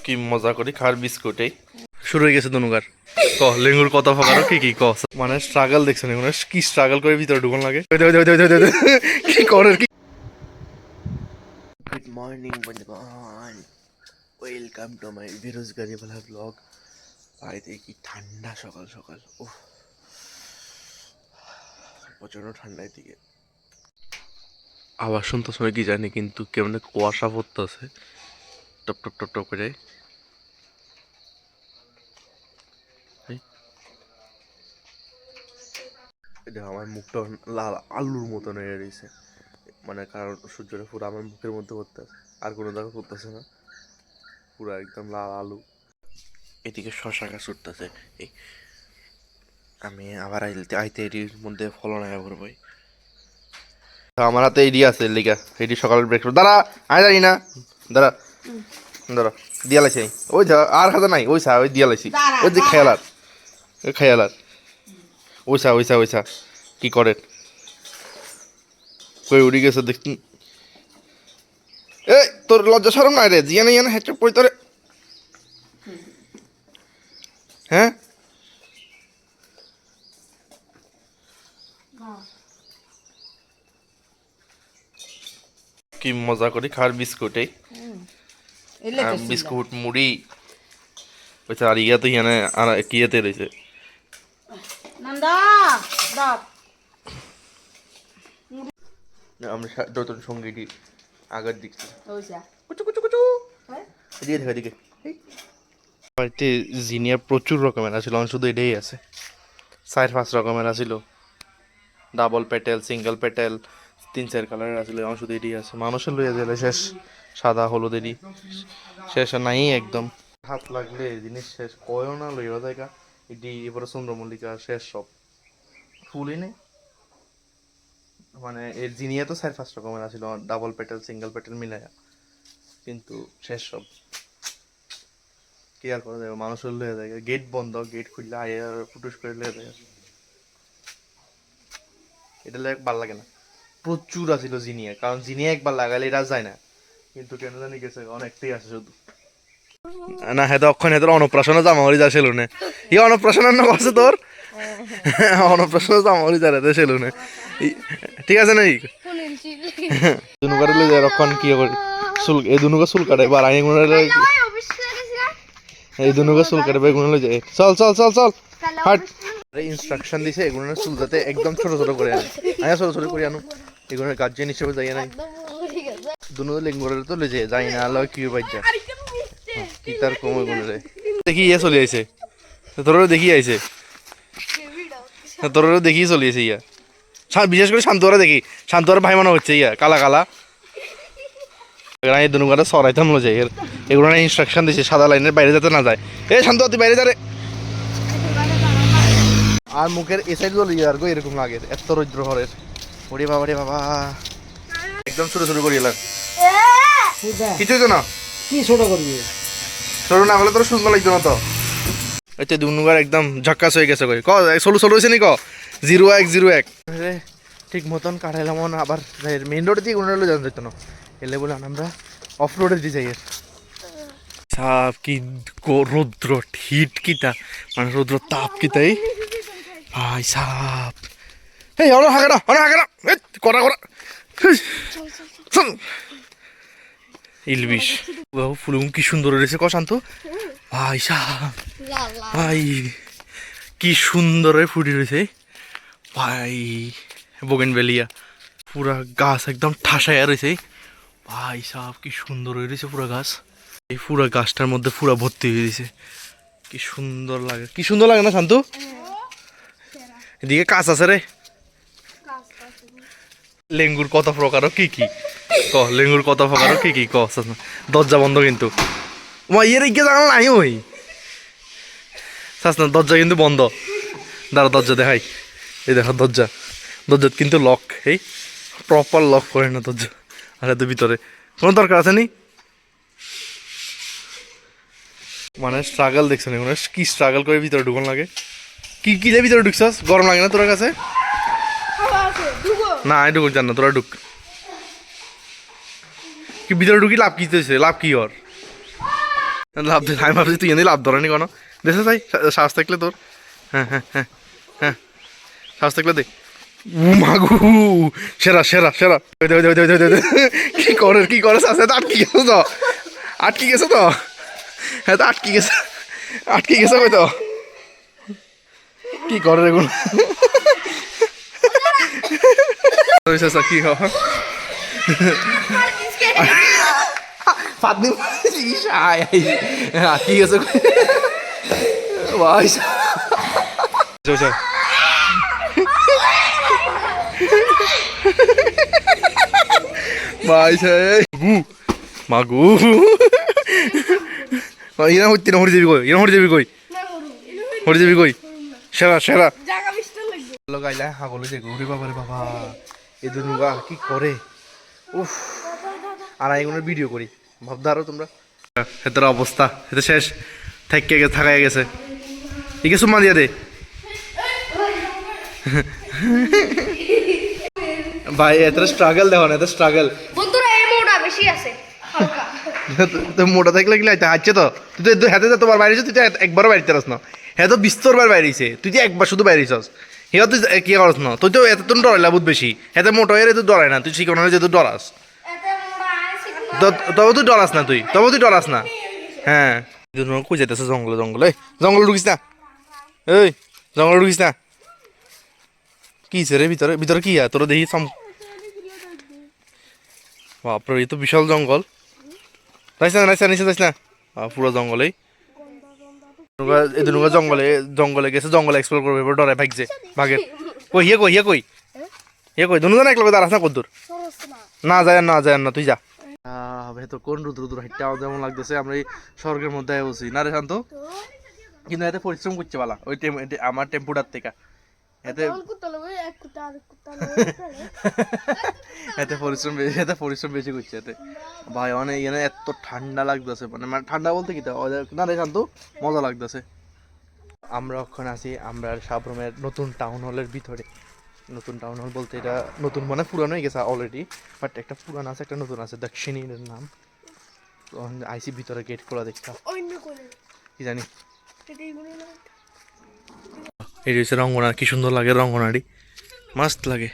কি মজা করি খার বিস্কুটে শুরু হয়ে গেছে দনুকার ক লেঙ্গুর কথা ফকারো কি ক মানে স্ট্রাগল দেখছেন মানে কি স্ট্রাগল করে ভিতরে ঢুকন লাগে কি করে কি গুড মর্নিং বন্ধুগণ ওয়েলকাম টু মাই বেরোজগারি वाला ব্লগ বাড়িতে কি ঠান্ডা সকাল সকাল ওহ প্রচন্ড ঠান্ডা এদিকে আবার শুনতে শুনে কি জানি কিন্তু কেমন কুয়াশা পড়তেছে টপ টপ টপ টপ করে দেখো আমার মুখটা লাল আলুর মতন হয়ে রয়েছে মানে কারণ সূর্যটা পুরো আমার মুখের মধ্যে পড়তেছে আর কোনো জায়গা পড়তেছে না পুরো একদম লাল আলু এদিকে শশা গাছ উঠতেছে এই আমি আবার আইতে এটির মধ্যে ফলন আয়া করবই আমার হাতে এডি আছে লিগা এডি সকালের ব্রেকফাস্ট দাঁড়া আয় জানি না দাঁড়া দাঁড়া দিয়া লাইছি ওই যা আর খাতা নাই ওইসা ওই দিয়া লাইছি ওই যে খেয়ালার ওই খেয়ালার ওইসা কি করেন কই উড়ি গেছে দেখুন এই তোর লজ্জা শরম নাই রে জিয়া নেই না হ্যাঁ পড়ি তোরে হ্যাঁ কি মজা করি খার বিস্কুটে বিস্কুট মুড়ি ওইটা আর ইয়া তো ইয়ানে আর কিয়াতে রয়েছে আমরা নতুন সঙ্গীটি আগের দিক এদিকে বাড়িতে জিনিয়ার প্রচুর রকমের আছিল শুধু এটাই আছে 4-5 রকমের আছিল ডাবল পেটেল সিঙ্গেল পেটেল 3-4 কালারের আছিল শুধু এটাই আছে মানুষের লইয়া গেলে শেষ সাদা হলুদেরই শেষ নাই একদম হাত লাগলে জিনিস শেষ কয়ও না লইয়া জায়গা এটি এবারে চন্দ্রমল্লিকা শেষ সব ফুলই নেই মানে এর জিনিয়া তো 4-5 রকমের আছিল ডাবল পেটেল সিঙ্গেল পেটেল মিলাইয়া কিন্তু শেষ সব কি আর করা যাবে মানুষের লইয়া যায় গেট বন্ধ গেট খুললে আয়ে ফুটুস করে লইয়া যায় এটা ভাল লাগে না প্রচুর আছিল জিনিয়া কারণ জিনিয়া একবার লাগালে এটা যায় না কিন্তু কেন জানি গেছে অনেকটাই আছে শুধু না হ্যাঁ অক্ষণ হেতর অন্নপ্রাশনে জামাহরি যা সেলুনে ই অন্নপ্রাশনের না করছে তোর অন্নপ্রাশনে জামাহরি যা রে সেলুনে ঠিক আছে নাকি দুনুকারে লই যায় রক্ষণ কি করে চুল এই দুনুকা চুল কাটে বা রাই গুণে এই দুনুকা চুল কাটে বেগুন লই যায় চল চল চল চল হাট ইনস্ট্রাকশন দিছে এগুলোর চুল যাতে একদম ছোট ছোট করে আনে আয়া ছোট ছোট করে আনো এগুলোর গার্জিয়ান হিসেবে যাই নাই দুনো লেঙ্গুরে তো লই যায় যাই না আলো কি বাইজা কি তার কমে গুণে দেখি ইয়ে চলে আইছে তোরও দেখি আইছে তোরও দেখি চলে আইছে ইয়া বিশেষ করে শান্তরা দেখি শান্তরা ভাই মনে হচ্ছে ইয়া কালা কালা এই দুনুকাটা সরাইতাম লো যায় এগুলো ইনস্ট্রাকশন দিছে সাদা লাইনের বাইরে যাতে না যায় এ শান্ত তুই বাইরে যা রে আর মুখের এ সাইড চলে আর গো এরকম লাগে এত রৌদ্র হরের ওরে বাবা রে বাবা একদম শুরু করি এলাম কিছু তো না কি ছোট করবি ছোট না হলে তোর সুন্দর লাগতো না তো এতে দুনুকার একদম ঝাক্কাস হয়ে গেছে কই ক ষোলো হয়েছে নি ক 0101 ঠিক মতন কাটাইলাম আবার মেইন রোডে দিয়ে কোনো জানা যেত না এলে বলে আমরা অফ রোডে দিয়ে যাই সাপ কি রৌদ্র হিট কিটা মানে রৌদ্র তাপ কিতাই ভাই সাপ এই অনেক হাঁকা না করা ইলবিশ ফুলগুম কি সুন্দর রয়েছে ক শান্ত ভাই সাপ ভাই কি সুন্দর ফুটি রয়েছে ভাই বোগেনভেলিয়া পুরা গাছ একদম ঠাসায়া রয়েছে ভাই সাহেব কি সুন্দর হয়ে রয়েছে পুরা গাছ এই পুরা গাছটার মধ্যে পুরা ভর্তি হয়ে দিয়েছে কি সুন্দর লাগে না শান্তু এদিকে কাজ আছে রে লেঙ্গুর কত প্রকার কি ক লেঙ্গুর কত প্রকার কি ক দরজা বন্ধ কিন্তু ইয়ের ইগে জানা নাই ওই না দরজা কিন্তু বন্ধ দাঁড়া দরজা দেখাই এই দেখো দরজা কিন্তু লক এই প্রপার লক করে না দরজা আর এত ভিতরে কোনো দরকার আছে নি মানে স্ট্রাগল দেখছো না কি স্ট্রাগল করে ভিতরে ঢুকন লাগে কি ভিতরে ঢুকছস গরম লাগে না তোর কাছে না আমি ঢুকুন জান না তোরা ঢুক কি ভিতরে ঢুকি লাভ কি লাভ কি ওর লাভ দে, আমি ভাবছি তুই এনে লাভ ধরেনি কোনো। দেশে তাই শ্বাস থাকলে তোর। হ্যাঁ হ্যাঁ হ্যাঁ হ্যাঁ, শ্বাস থাকলে দে। মাগু সেরা সেরা সেরা। কি করে কি করে শ্বাসে তো আটকে গেছো তো, আটকে গেছো তো, হ্যাঁ তো আটকে গেছে, আটকে গেছে কই তো কি করে এগুলো। কি খবর? ফাদনি আটকে গেছে ভাই। ভাই মাগু ইনা হইতে না, হরি যাবি কই, ইনা হরি যাবি কই, হরি যাবি কই, সেরা সেরা। গাইলা হাগল যে ঘুরি বাবারে বাবা, এই দুনুগা কি করে। উফ, আর এগুলোর ভিডিও করি ভাবতে আরো তোমরা। হেতের অবস্থা হেতে শেষ থাইকে গেছে, থাকাই গেছে। ঠিক আছে, সুম্মা দিয়া দে ভাই। এত স্ট্রাগল দেখো না, এত স্ট্রাগল। বন্ধুরা এই মোটা বেশি আছে হালকা। তো মোটা থাকলে কি লাইতে হাঁটছে তো। তুই তো হাতে তোমার বাইরেছ, তুই তো একবারও বাড়িতে রাস না। হ্যাঁ তো 20 বার বাইরেছে, তুই তো একবার শুধু বাইরেছস। হেয়া তুই কি করস না, তুই তো এত তুই ডরাইলা বহুত বেশি। এতে মোটা হয়ে তুই ডরাই না, তুই শিখানো যে তুই ডরাস। তবে তুই ডরাস না, তবে তুই ডরাস না। হ্যাঁ কই যেতেছে জঙ্গলে, জঙ্গলে জঙ্গলে ঢুকিস না, এই জঙ্গলে ঢুকিস না। কি রে ভিতরে, ভিতরে কি তোরা দেখি বাপরে, এই তো বিশাল জঙ্গল। যাইস না, যাইস না, নিচে যাইস না, পুরো জঙ্গলেই। এই দুনুকা জঙ্গলে জঙ্গলে গেছে, জঙ্গলে এক্সপ্লোর করবে, এবার ডরাই ভাগছে ভাগের। কই হিয়ে কই, হিয়ে কই, হিয়ে কই, দুনুজন একলগে দাঁড়াস না কদ্দুর। না যায় না, যায় না, তুই যা। তো কোন রুদ্র রুদ্র হাইটটা যেমন লাগতেছে, আমরা এই স্বর্গের মধ্যে বসি না রে শান্ত। কিন্তু এতে পরিশ্রম করছে বালা, ওই আমার টেম্পুটার থেকে। এতে এতে পরিশ্রম বেশি, এতে পরিশ্রম বেশি করছে এতে। ভাই অনেক এখানে এত ঠান্ডা লাগতেছে, মানে ঠান্ডা বলতে কি না রে শান্ত, মজা লাগতেছে। আমরা ওখানে আছি, আমরা সাবরুমের নতুন টাউন হলের ভিতরে। নতুন টাউন হল বলতে এটা নতুন মানে পুরানো হয়ে গেছে অলরেডি, বাট একটা পুরানো আছে, একটা নতুন আছে, দক্ষিণীর নাম। আইসি ভিতরে গেট খোলা দেখতাম, কি জানি। এই হচ্ছে রঙ্গনা, কি সুন্দর লাগে রঙ্গনাটি, মাস্ত লাগে।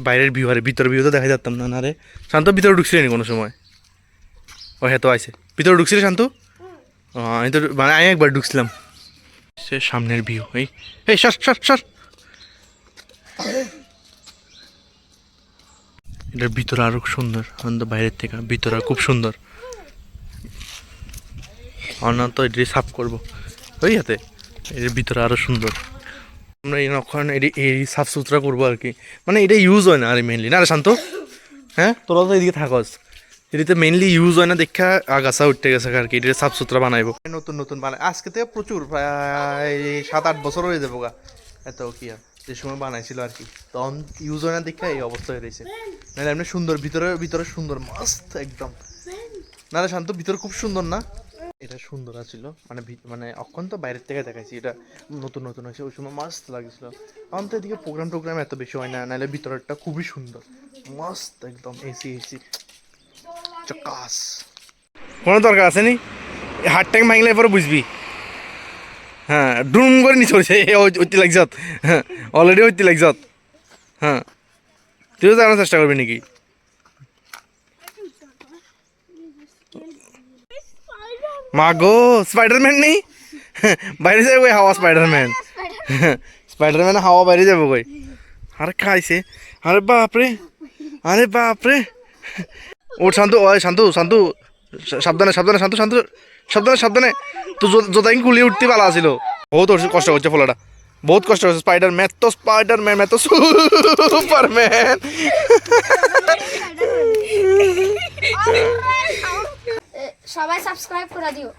বাইরের ভিউ, আরে ভিতরে ভিউ তো দেখা যেতাম না। না রে শান্ত, ভিতরে ঢুকছিলেনি কোনো সময়? ও হ্যাঁ তো আইসে, ভিতরে ঢুকছিলে শান্ত? আমি তো মানে আমি একবার ঢুকছিলাম। সে সামনের ভিউ, এই সর সর সর। এটার ভিতরে আরো সুন্দর, বাইরের থেকে ভিতরে খুব সুন্দর। অন্য তো এটি সাফ করবো ওই হাতে, এর ভিতরে আরো সুন্দর। আমরা এখন এই সাফ সুতরা করবো আর কি, মানে এটা ইউজ হয় না আর মেনলি। না রে শান্ত, হ্যাঁ তোরা তো এদিকে থাকস, এটিতে মেনলি ইউজ হয় না দেখা আগাছা উঠতে গেছে আর কি। এটা সাফ সুতরা বানাইবো, নতুন নতুন বানাই। আজকে থেকে প্রচুর, প্রায় 7-8 বছর হয়ে যাবো গা। এত কি আর যে সময় বানাইছিল আর কি, তখন ইউজ হয় না দেখা এই অবস্থা হয়ে রয়েছে। নাহলে এমনি সুন্দর, ভিতরে ভিতরে সুন্দর মস্ত একদম। না রে শান্ত, ভিতরে খুব সুন্দর না? এটা সুন্দর আছিল, মানে মানে অক্ষণ তো বাইরের থেকে দেখাইছি, এটা নতুন নতুন হয়েছে, ওই সময় মাস্ত লাগছিল। এখন তো এদিকে প্রোগ্রাম টোগ্রাম এত বেশি হয় না, নাহলে ভিতরেরটা খুবই সুন্দর মস্ত একদম, এসি এসি চকাস। কোনো দরকার আছে নি, হার্ট ট্যাঙ্ক ভাঙলে এরপরে বুঝবি। হ্যাঁ ডুম করে নি চলছে, ওইতে লাগছত। হ্যাঁ অলরেডি ওইতে লাগছত। হ্যাঁ তুইও জানার চেষ্টা করবি নাকি? মাগো স্পাইডারম্যান নেই বাইরে যাবে কই হাওয়া, স্পাইডারম্যান স্পাইডারম্যান হাওয়া বাইরে যাবো কই? আরে খাইছে, আরে বাপরে, আরে বাপরে। ও শান্তু, ওই শান্তু শান্তু, সাবধানে সাবধানে শান্তু শান্তু, সাবধানে সাবধানে। তো যতদিন গুলিয়ে উঠতে পালা ছিল, বহুত কষ্ট করছে ফলাটা, বহুত কষ্ট করছে। স্পাইডারম্যান তো স্পাইডারম্যান, তো সুপারম্যান। সবাই সাবস্ক্রাইব করে দিও।